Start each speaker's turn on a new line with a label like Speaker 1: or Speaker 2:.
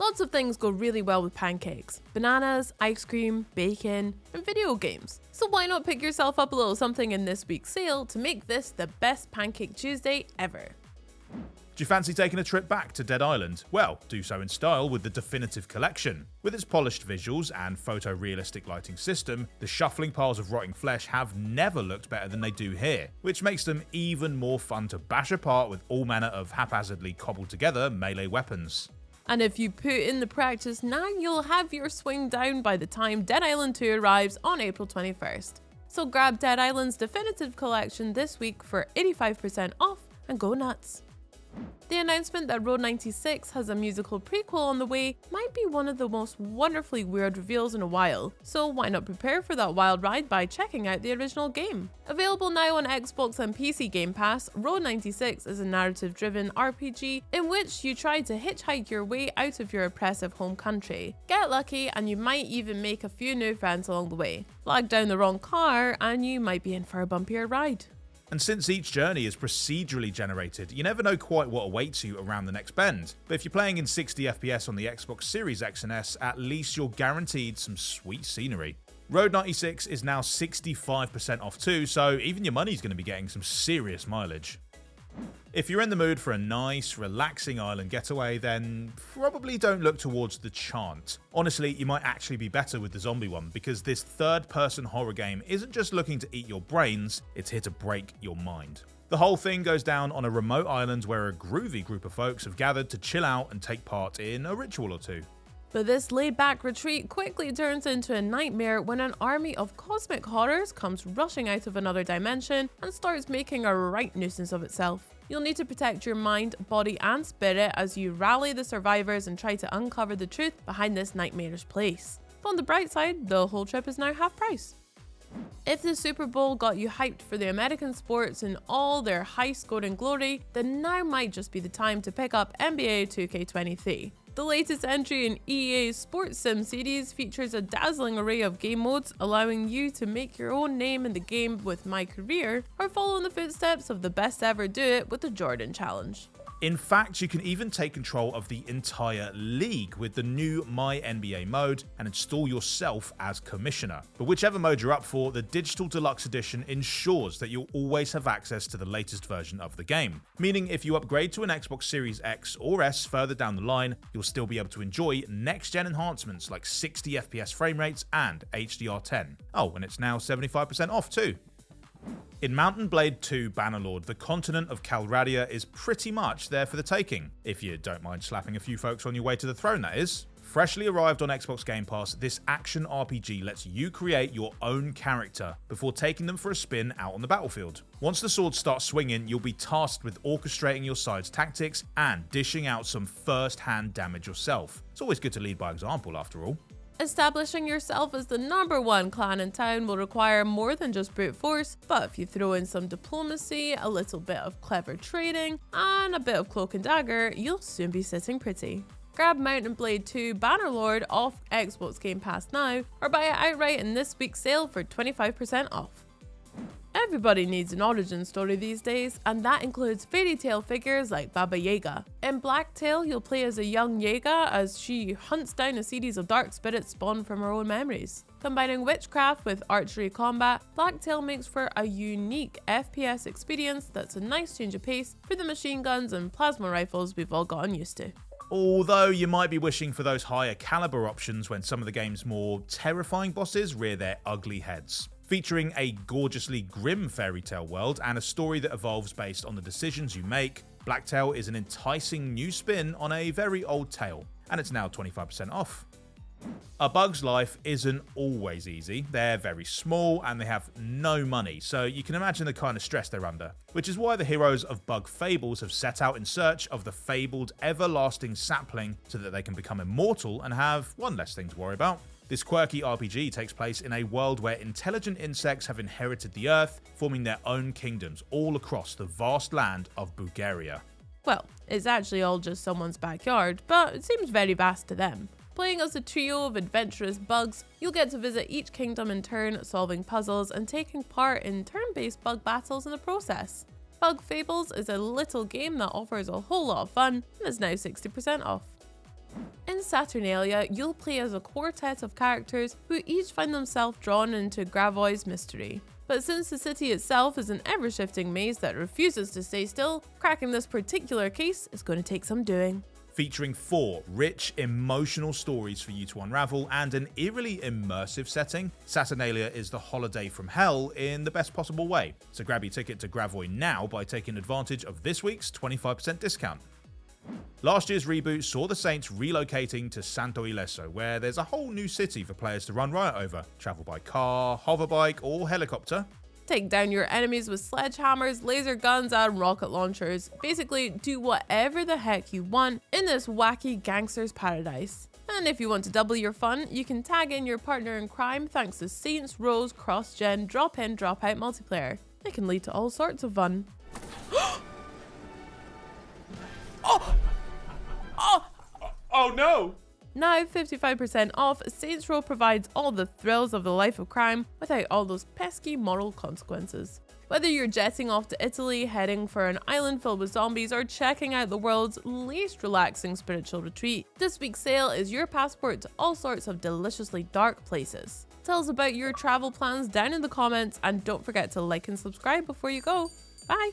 Speaker 1: Lots of things go really well with pancakes: bananas, ice cream, bacon, and video games. So why not pick yourself up a little something in this week's sale to make this the best Pancake Tuesday ever?
Speaker 2: Do you fancy taking a trip back to Dead Island? Well, do so in style with the Definitive Collection. With its polished visuals and photorealistic lighting system, the shuffling piles of rotting flesh have never looked better than they do here, which makes them even more fun to bash apart with all manner of haphazardly cobbled together melee weapons.
Speaker 1: And if you put in the practice now, you'll have your swing down by the time Dead Island 2 arrives on April 21st. So grab Dead Island's Definitive Collection this week for 85% off and go nuts. The announcement that Road 96 has a musical prequel on the way might be one of the most wonderfully weird reveals in a while, so why not prepare for that wild ride by checking out the original game? Available now on Xbox and PC Game Pass, Road 96 is a narrative-driven RPG in which you try to hitchhike your way out of your oppressive home country. Get lucky and you might even make a few new friends along the way. Flag down the wrong car and you might be in for a bumpier ride.
Speaker 2: And since each journey is procedurally generated, you never know quite what awaits you around the next bend. But if you're playing in 60 FPS on the Xbox Series X and S, at least you're guaranteed some sweet scenery. Road 96 is now 65% off too, so even your money's going to be getting some serious mileage. If you're in the mood for a nice, relaxing island getaway, then probably don't look towards The Chant. Honestly, you might actually be better with the zombie one, because this third-person horror game isn't just looking to eat your brains, it's here to break your mind. The whole thing goes down on a remote island where a groovy group of folks have gathered to chill out and take part in a ritual or two.
Speaker 1: But this laid-back retreat quickly turns into a nightmare when an army of cosmic horrors comes rushing out of another dimension and starts making a right nuisance of itself. You'll need to protect your mind, body, and spirit as you rally the survivors and try to uncover the truth behind this nightmarish place. But on the bright side, the whole trip is now half price. If the Super Bowl got you hyped for the American sports in all their high-scoring glory, then now might just be the time to pick up NBA 2K23. The latest entry in EA's Sports Sim series features a dazzling array of game modes, allowing you to make your own name in the game with My Career, or follow in the footsteps of the best ever do it with the Jordan Challenge.
Speaker 2: In fact, you can even take control of the entire league with the new My NBA mode and install yourself as commissioner. But whichever mode you're up for, the Digital Deluxe Edition ensures that you'll always have access to the latest version of the game. Meaning if you upgrade to an Xbox Series X or S further down the line, you'll still be able to enjoy next-gen enhancements like 60 FPS frame rates and HDR10. Oh, and it's now 75% off too. In Mount & Blade 2 Bannerlord, the continent of Calradia is pretty much there for the taking, if you don't mind slapping a few folks on your way to the throne, that is. Freshly arrived on Xbox Game Pass, this action RPG lets you create your own character before taking them for a spin out on the battlefield. Once the swords start swinging, you'll be tasked with orchestrating your side's tactics and dishing out some first-hand damage yourself. It's always good to lead by example, after all.
Speaker 1: Establishing yourself as the #1 clan in town will require more than just brute force, but if you throw in some diplomacy, a little bit of clever trading, and a bit of cloak and dagger, you'll soon be sitting pretty. Grab Mount & Blade 2 Bannerlord off Xbox Game Pass now, or buy it outright in this week's sale for 25% off. Everybody needs an origin story these days, and that includes fairy tale figures like Baba Yaga. In Blacktail, you'll play as a young Yaga as she hunts down a series of dark spirits spawned from her own memories. Combining witchcraft with archery combat, Blacktail makes for a unique FPS experience that's a nice change of pace for the machine guns and plasma rifles we've all gotten used to.
Speaker 2: Although you might be wishing for those higher caliber options when some of the game's more terrifying bosses rear their ugly heads. Featuring a gorgeously grim fairy tale world and a story that evolves based on the decisions you make, Blacktail is an enticing new spin on a very old tale, and it's now 25% off. A bug's life isn't always easy. They're very small and they have no money, so you can imagine the kind of stress they're under. Which is why the heroes of Bug Fables have set out in search of the fabled everlasting sapling so that they can become immortal and have one less thing to worry about. This quirky RPG takes place in a world where intelligent insects have inherited the earth, forming their own kingdoms all across the vast land of Bulgaria.
Speaker 1: Well, it's actually all just someone's backyard, but it seems very vast to them. Playing as a trio of adventurous bugs, you'll get to visit each kingdom in turn, solving puzzles and taking part in turn-based bug battles in the process. Bug Fables is a little game that offers a whole lot of fun and is now 60% off. In Saturnalia, you'll play as a quartet of characters who each find themselves drawn into Gravois' mystery. But since the city itself is an ever-shifting maze that refuses to stay still, cracking this particular case is going to take some doing.
Speaker 2: Featuring 4 rich, emotional stories for you to unravel and an eerily immersive setting, Saturnalia is the holiday from hell in the best possible way. So grab your ticket to Gravois now by taking advantage of this week's 25% discount. Last year's reboot saw the Saints relocating to Santo Ileso, where there's a whole new city for players to run riot over. Travel by car, hoverbike, or helicopter.
Speaker 1: Take down your enemies with sledgehammers, laser guns, and rocket launchers. Basically, do whatever the heck you want in this wacky gangster's paradise. And if you want to double your fun, you can tag in your partner in crime thanks to Saints Row's cross-gen drop-in, drop-out multiplayer. It can lead to all sorts of fun.
Speaker 2: Oh no!
Speaker 1: Now 55% off, Saints Row provides all the thrills of the life of crime without all those pesky moral consequences. Whether you're jetting off to Italy, heading for an island filled with zombies, or checking out the world's least relaxing spiritual retreat, this week's sale is your passport to all sorts of deliciously dark places. Tell us about your travel plans down in the comments, and don't forget to like and subscribe before you go. Bye!